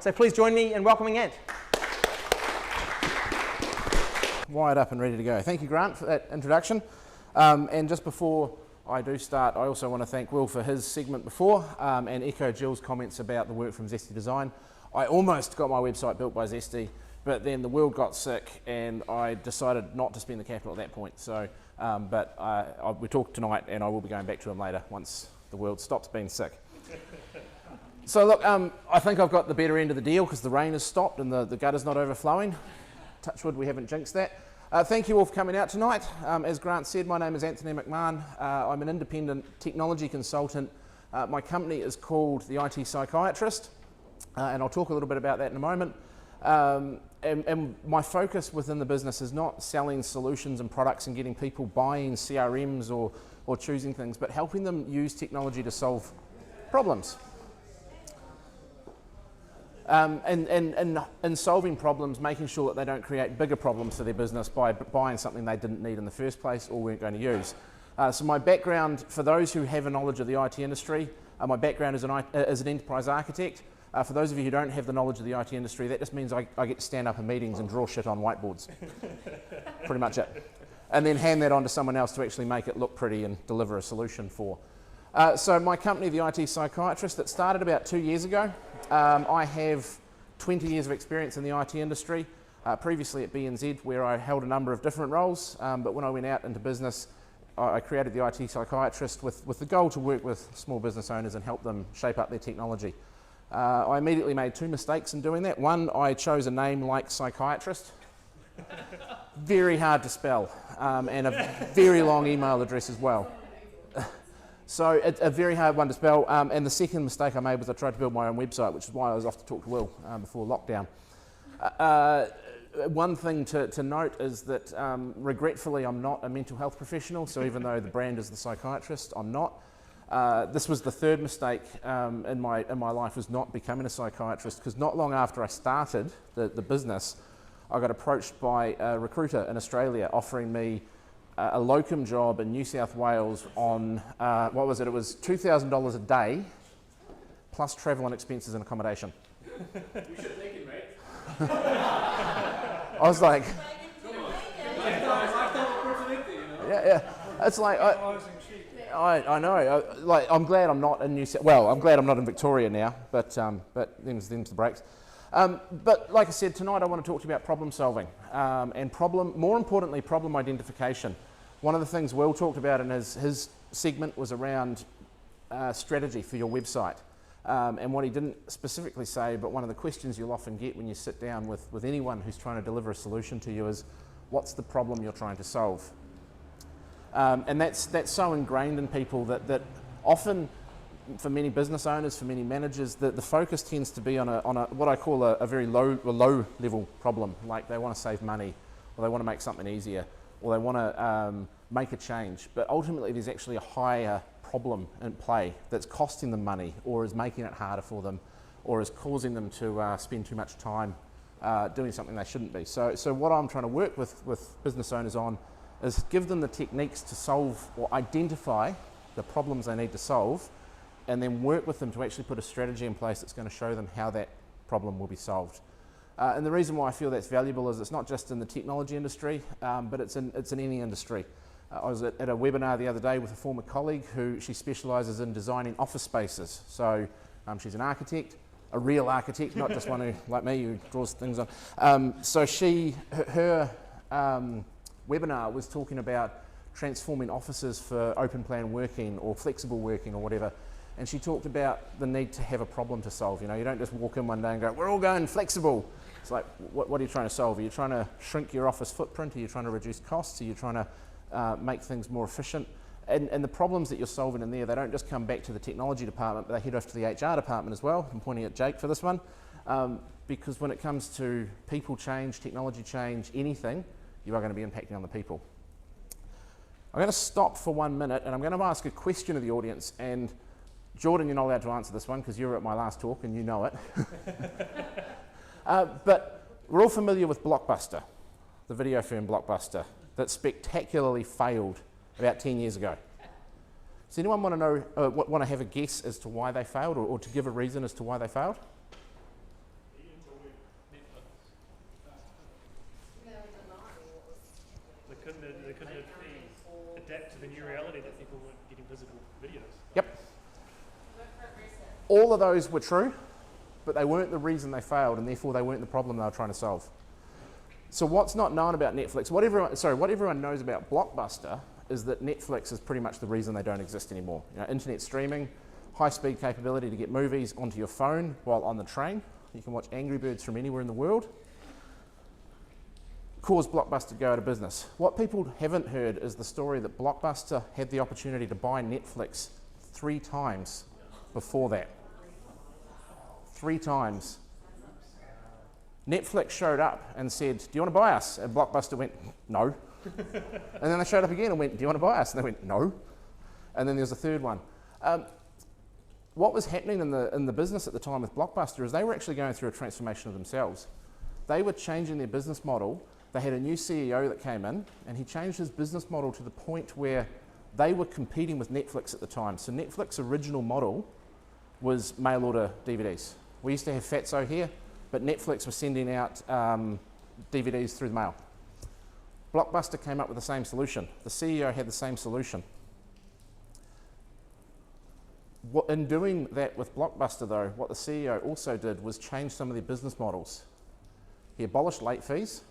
So please join me in welcoming Ant. Wired up and ready to go. Thank you, Grant, for that introduction. And just before I do start, I also want to thank Will for his segment before and echo Jill's comments about the work from Zesty Design. I almost got my website built by Zesty, but then the world got sick and I decided not to spend the capital at that point. So, we talked tonight and I will be going back to him later once the world stops being sick. So look, I think I've got the better end of the deal because the rain has stopped and the gutter's not overflowing. Touch wood, we haven't jinxed that. Thank you all for coming out tonight. As Grant said, my name is Anthony McMahon. I'm an independent technology consultant. My company is called the IT Psychiatrist, and I'll talk a little bit about that in a moment. And my focus within the business is not selling solutions and products and getting people buying CRMs or choosing things, but helping them use technology to solve problems. And solving problems, making sure that they don't create bigger problems for their business by buying something they didn't need in the first place or weren't going to use. So my background, for those who have a knowledge of the IT industry, my background is an enterprise architect. For those of you who don't have the knowledge of the IT industry, that just means I get to stand up in meetings and draw shit on whiteboards. Pretty much it. And then hand that on to someone else to actually make it look pretty and deliver a solution for. So my company, the IT Psychiatrist, that started about 2 years ago. I have 20 years of experience in the IT industry, previously at BNZ where I held a number of different roles, but when I went out into business I created the IT Psychiatrist with the goal to work with small business owners and help them shape up their technology. I immediately made two mistakes in doing that. One, I chose a name like psychiatrist, very hard to spell, and a very long email address as well. So it's a very hard one to spell, and the second mistake I made was I tried to build my own website, which is why I was off to talk to Will before lockdown. One thing to note is that regretfully I'm not a mental health professional, so even though the brand is the Psychiatrist, I'm not. This was the third mistake in my life, was not becoming a psychiatrist, because not long after I started the business, I got approached by a recruiter in Australia offering me a locum job in New South Wales on, what was it? It was $2,000 a day, plus travel and expenses and accommodation. You should take it, mate. I was like, yeah. It's like, I know. Like, I'm glad I'm not in I'm glad I'm not in Victoria now, but them's the breaks. But like I said, tonight I want to talk to you about problem solving and more importantly, problem identification. One of the things Will talked about in his segment was around strategy for your website. And what he didn't specifically say, but one of the questions you'll often get when you sit down with anyone who's trying to deliver a solution to you is, what's the problem you're trying to solve? And that's so ingrained in people that often, for many business owners, for many managers, the focus tends to be on a what I call a very low level problem, like they want to save money, or they want to make something easier, or they want to make a change. But ultimately there's actually a higher problem in play that's costing them money, or is making it harder for them, or is causing them to spend too much time doing something they shouldn't be. So what I'm trying to work with business owners on is give them the techniques to solve or identify the problems they need to solve, and then work with them to actually put a strategy in place that's going to show them how that problem will be solved. And the reason why I feel that's valuable is it's not just in the technology industry, but it's in any industry. I was at a webinar the other day with a former colleague who she specialises in designing office spaces. So she's an architect, a real architect, not just one who, like me, who draws things on. So her webinar was talking about transforming offices for open plan working or flexible working or whatever. And she talked about the need to have a problem to solve. You know, you don't just walk in one day and go, we're all going flexible. It's like, what are you trying to solve? Are you trying to shrink your office footprint? Are you trying to reduce costs? Are you trying to make things more efficient? And the problems that you're solving in there, they don't just come back to the technology department, but they head off to the HR department as well. I'm pointing at Jake for this one. Because when it comes to people change, technology change, anything, you are going to be impacting on the people. I'm going to stop for 1 minute and I'm going to ask a question of the audience. And Jordan, you're not allowed to answer this one because you were at my last talk and you know it. But we're all familiar with Blockbuster, the video firm Blockbuster, that spectacularly failed about 10 years ago. Does anyone want to know, want to have a guess as to why they failed, or to give a reason as to why they failed? videos. Yep. All of those were true, but they weren't the reason they failed, and therefore they weren't the problem they were trying to solve. So what's not known about Netflix, what everyone knows about Blockbuster is that Netflix is pretty much the reason they don't exist anymore. You know, internet streaming, high-speed capability to get movies onto your phone while on the train. You can watch Angry Birds from anywhere in the world. Caused Blockbuster to go out of business. What people haven't heard is the story that Blockbuster had the opportunity to buy Netflix 3 times before that. 3 times. Netflix showed up and said, do you want to buy us? And Blockbuster went, no. And then they showed up again and went, do you want to buy us? And they went, no. And then there was a third one. What was happening in the business at the time with Blockbuster is they were actually going through a transformation of themselves. They were changing their business model. They had a new CEO that came in, and he changed his business model to the point where they were competing with Netflix at the time. So Netflix's original model was mail order DVDs. We used to have Fatso here, but Netflix was sending out DVDs through the mail. Blockbuster came up with the same solution. The CEO had the same solution. In doing that with Blockbuster though, what the CEO also did was change some of their business models. He abolished late fees,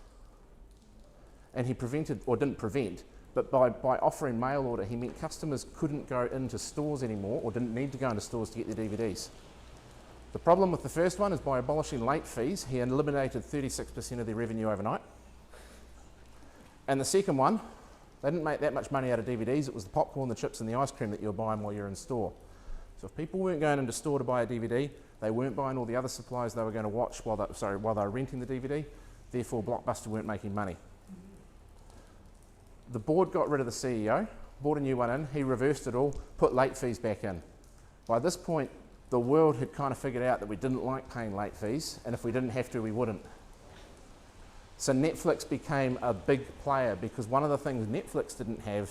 and he prevented, or didn't prevent, but by offering mail order, he meant customers couldn't go into stores anymore, or didn't need to go into stores to get their DVDs. The problem with the first one is by abolishing late fees, he eliminated 36% of their revenue overnight. And the second one, they didn't make that much money out of DVDs, it was the popcorn, the chips and the ice cream that you were buying while you're in store. So if people weren't going into store to buy a DVD, they weren't buying all the other supplies they were going to watch while they were renting the DVD, therefore Blockbuster weren't making money. The board got rid of the CEO, brought a new one in, he reversed it all, put late fees back in. By this point, the world had kind of figured out that we didn't like paying late fees, and if we didn't have to, we wouldn't. So Netflix became a big player because one of the things Netflix didn't have,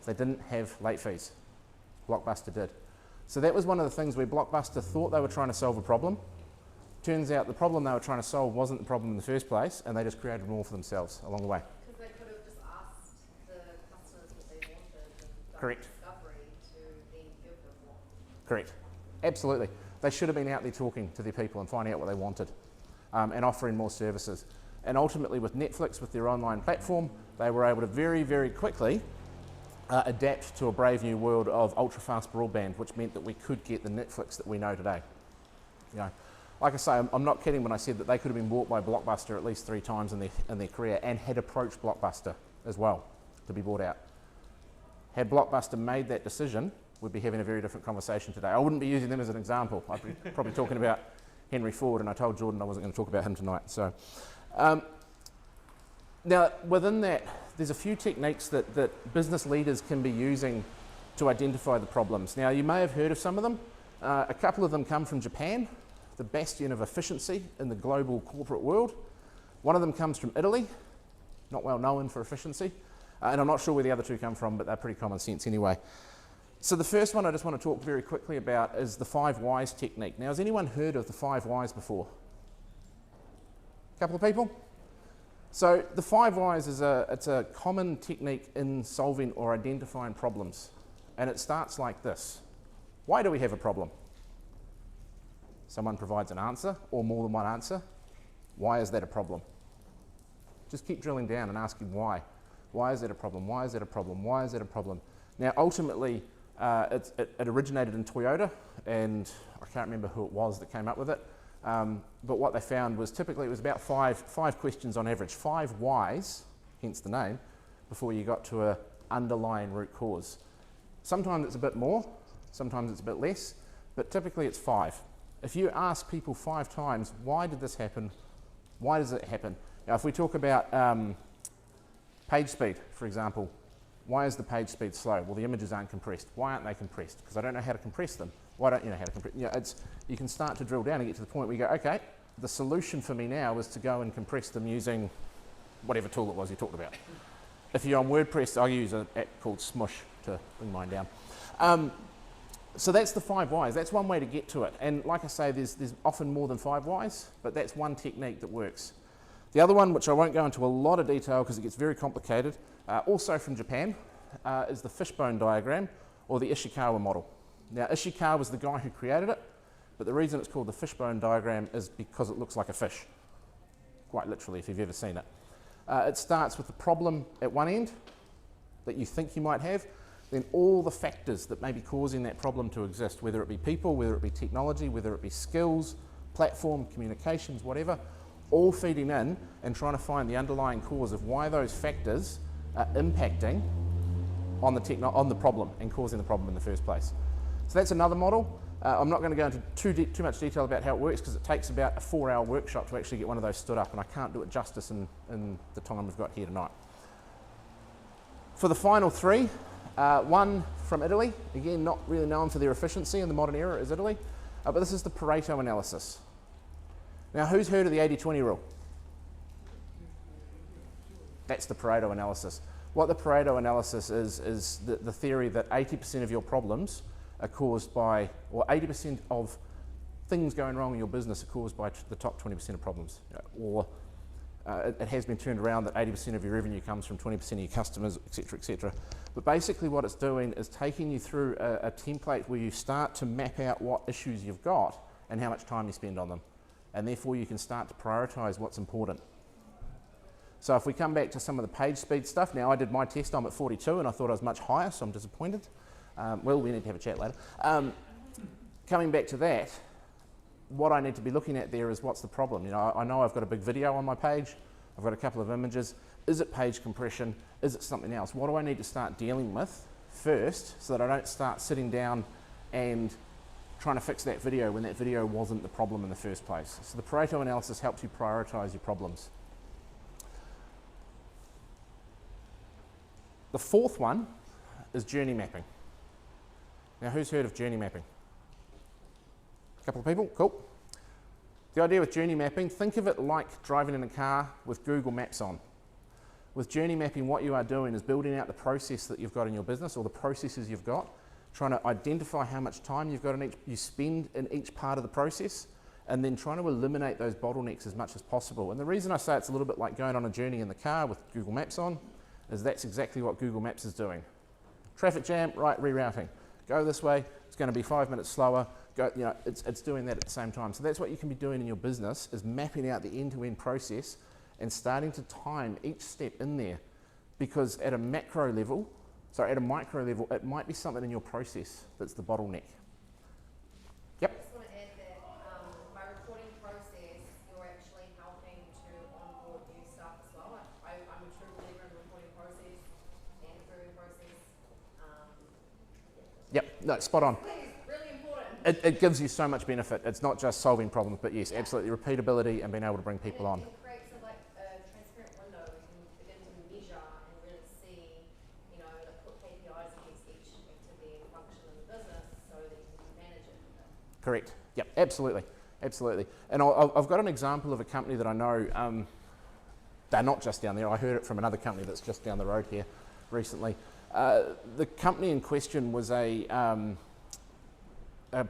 they didn't have late fees. Blockbuster did. So that was one of the things where Blockbuster thought they were trying to solve a problem. Turns out the problem they were trying to solve wasn't the problem in the first place, and they just created more for themselves along the way. Because they could have just asked the customers what they wanted and done Correct. discovery to then give them more. Correct. Absolutely. They should have been out there talking to their people and finding out what they wanted and offering more services. And ultimately with Netflix, with their online platform, they were able to very, very quickly adapt to a brave new world of ultra-fast broadband, which meant that we could get the Netflix that we know today. You know, like I say, I'm not kidding when I said that they could have been bought by Blockbuster at least 3 times in their career and had approached Blockbuster as well to be bought out. Had Blockbuster made that decision, we'd be having a very different conversation today. I wouldn't be using them as an example. I'd be probably talking about Henry Ford, and I told Jordan I wasn't going to talk about him tonight. So, now within that, there's a few techniques that business leaders can be using to identify the problems. Now you may have heard of some of them. A couple of them come from Japan, the bastion of efficiency in the global corporate world. One of them comes from Italy, not well known for efficiency. And I'm not sure where the other 2 come from, but they're pretty common sense anyway. So the first one I just want to talk very quickly about is the 5 whys technique. Now has anyone heard of the 5 whys before? A couple of people? So the 5 whys is it's a common technique in solving or identifying problems. And it starts like this. Why do we have a problem? Someone provides an answer or more than one answer. Why is that a problem? Just keep drilling down and asking why. Why is that a problem? Why is that a problem? Why is that a problem? Now ultimately it originated in Toyota, and I can't remember who it was that came up with it. But what they found was typically it was about five questions on average, 5 whys, hence the name, before you got to an underlying root cause. Sometimes it's a bit more, sometimes it's a bit less, but typically it's 5. If you ask people 5 times, why did this happen? Why does it happen? Now, if we talk about page speed, for example, why is the page speed slow? Well, the images aren't compressed. Why aren't they compressed? Because I don't know how to compress them. Why don't you know how to compress? You know, you can start to drill down and get to the point where you go, okay, the solution for me now is to go and compress them using whatever tool it was you talked about. If you're on WordPress, I use an app called Smush to bring mine down. So that's the 5 whys. That's one way to get to it. And like I say, there's often more than 5 whys, but that's one technique that works. The other one, which I won't go into a lot of detail because it gets very complicated, also from Japan, is the Fishbone Diagram, or the Ishikawa model. Now, Ishikawa was the guy who created it, but the reason it's called the Fishbone Diagram is because it looks like a fish, quite literally, if you've ever seen it. It starts with the problem at one end that you think you might have, then all the factors that may be causing that problem to exist, whether it be people, whether it be technology, whether it be skills, platform, communications, whatever, all feeding in and trying to find the underlying cause of why those factors are impacting on the problem and causing the problem in the first place. So that's another model. I'm not going to go into too much detail about how it works because it takes about a 4-hour workshop to actually get one of those stood up, and I can't do it justice in the time we've got here tonight. For the final three, one from Italy, again not really known for their efficiency in the modern era is Italy, but this is the Pareto Analysis. Now, who's heard of the 80-20 rule? That's the Pareto Analysis. What the Pareto Analysis is the theory that 80% of your problems are caused by, or 80% of things going wrong in your business are caused by the top 20% of problems. Or it has been turned around that 80% of your revenue comes from 20% of your customers, etc., etc. But basically what it's doing is taking you through a template where you start to map out what issues you've got and how much time you spend on them. And therefore you can start to prioritize what's important. So if we come back to some of the page speed stuff, now I did my test, I'm at 42 and I thought I was much higher, so I'm disappointed. Well, we need to have a chat later. Coming back to that, what I need to be looking at there is what's the problem. You know I've got a big video on my page, I've got a couple of images. Is it page compression? Is it something else? What do I need to start dealing with first so that I don't start sitting down and trying to fix that video when that video wasn't the problem in the first place? So the Pareto Analysis helps you prioritize your problems. The fourth one is journey mapping. Now, who's heard of journey mapping? A couple of people? Cool. The idea with journey mapping, think of it like driving in a car with Google Maps on. With journey mapping, what you are doing is building out the process that you've got in your business, or the processes you've got, trying to identify how much time you spend in each part of the process, and then trying to eliminate those bottlenecks as much as possible. And the reason I say it's a little bit like going on a journey in the car with Google Maps on is that's exactly what Google Maps is doing. Traffic jam, right, rerouting. Go this way, it's going to be 5 minutes slower. Go, you know, it's doing that at the same time. So that's what you can be doing in your business, is mapping out the end-to-end process and starting to time each step in there. Because at a micro level, it might be something in your process that's the bottleneck. Yep. I just want to add that by reporting process, you're actually helping to onboard new staff as well. I'm a true believer in the reporting process and improving process. Yep, no, spot on. It's really important. It gives you so much benefit. It's not just solving problems, but yes, absolutely, repeatability and being able to bring people on. It creates a transparent window. You can begin to measure and really see, put KPIs against each activity and function in the business so that you can manage it. Correct. Yep, absolutely, absolutely. And I've got an example of a company that I know. They're not just down there. I heard it from another company that's just down the road here recently. The company in question was a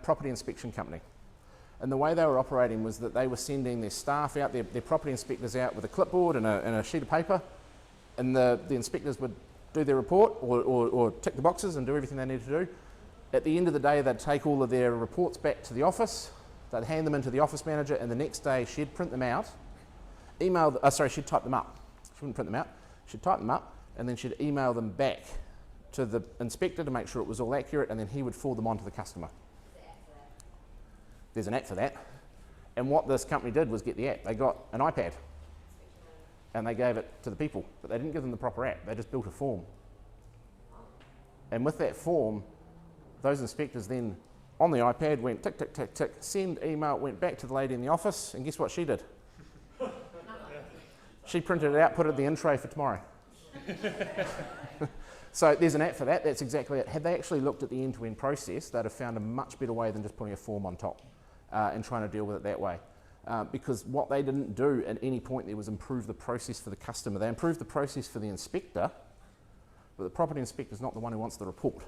property inspection company. And the way they were operating was that they were sending their staff out, their property inspectors out with a clipboard and a sheet of paper, and the inspectors would do their report or tick the boxes and do everything they needed to do. At the end of the day, they'd take all of their reports back to the office, they'd hand them into the office manager, and the next day she'd print them out, she'd type them up. She wouldn't print them out, she'd type them up, and then she'd email them back to the inspector to make sure it was all accurate, and then he would forward them on to the customer. There's an app for that. And what this company did was get the app. They got an iPad and they gave it to the people, but they didn't give them the proper app. They just built a form. And with that form, those inspectors then on the iPad went tick, tick, tick, tick, send email, went back to the lady in the office, and guess what she did? She printed it out, put it in the in tray for tomorrow. So there's an app for that. That's exactly it. Had they actually looked at the end-to-end process, they'd have found a much better way than just putting a form on top and trying to deal with it that way. Because what they didn't do at any point there was improve the process for the customer. They improved the process for the inspector, but the property inspector is not the one who wants the report.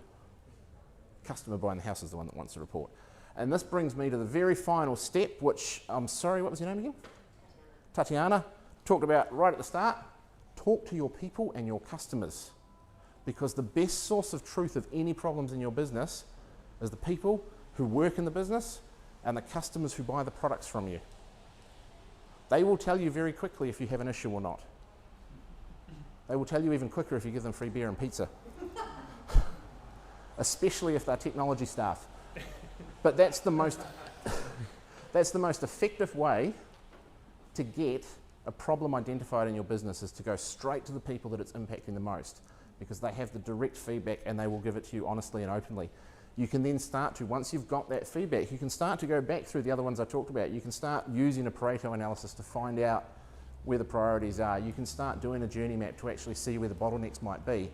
The customer buying the house is the one that wants the report. And this brings me to the very final step, which, I'm sorry, what was your name again? Tatiana talked about right at the start. Talk to your people and your customers. Because the best source of truth of any problems in your business is the people who work in the business and the customers who buy the products from you. They will tell you very quickly if you have an issue or not. They will tell you even quicker if you give them free beer and pizza. Especially if they're technology staff. But that's the most that's the most effective way to get a problem identified in your business, is to go straight to the people that it's impacting the most, because they have the direct feedback and they will give it to you honestly and openly. You can then start to, once you've got that feedback, you can start to go back through the other ones I talked about. You can start using a Pareto analysis to find out where the priorities are. You can start doing a journey map to actually see where the bottlenecks might be.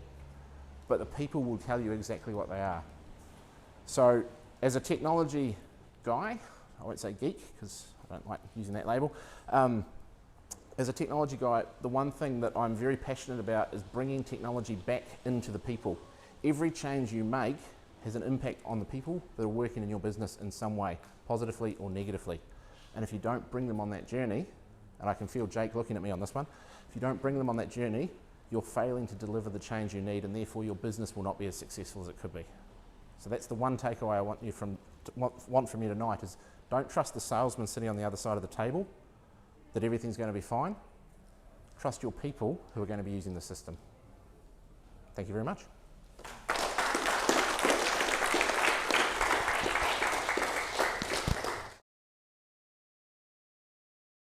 But the people will tell you exactly what they are. So as a technology guy, I won't say geek because I don't like using that label. As a technology guy, the one thing that I'm very passionate about is bringing technology back into the people. Every change you make has an impact on the people that are working in your business in some way, positively or negatively. And if you don't bring them on that journey, and I can feel Jake looking at me on this one, if you don't bring them on that journey, you're failing to deliver the change you need, and therefore your business will not be as successful as it could be. So that's the one takeaway I want from you tonight, is don't trust the salesman sitting on the other side of the table that everything's going to be fine. Trust your people who are going to be using the system. Thank you very much.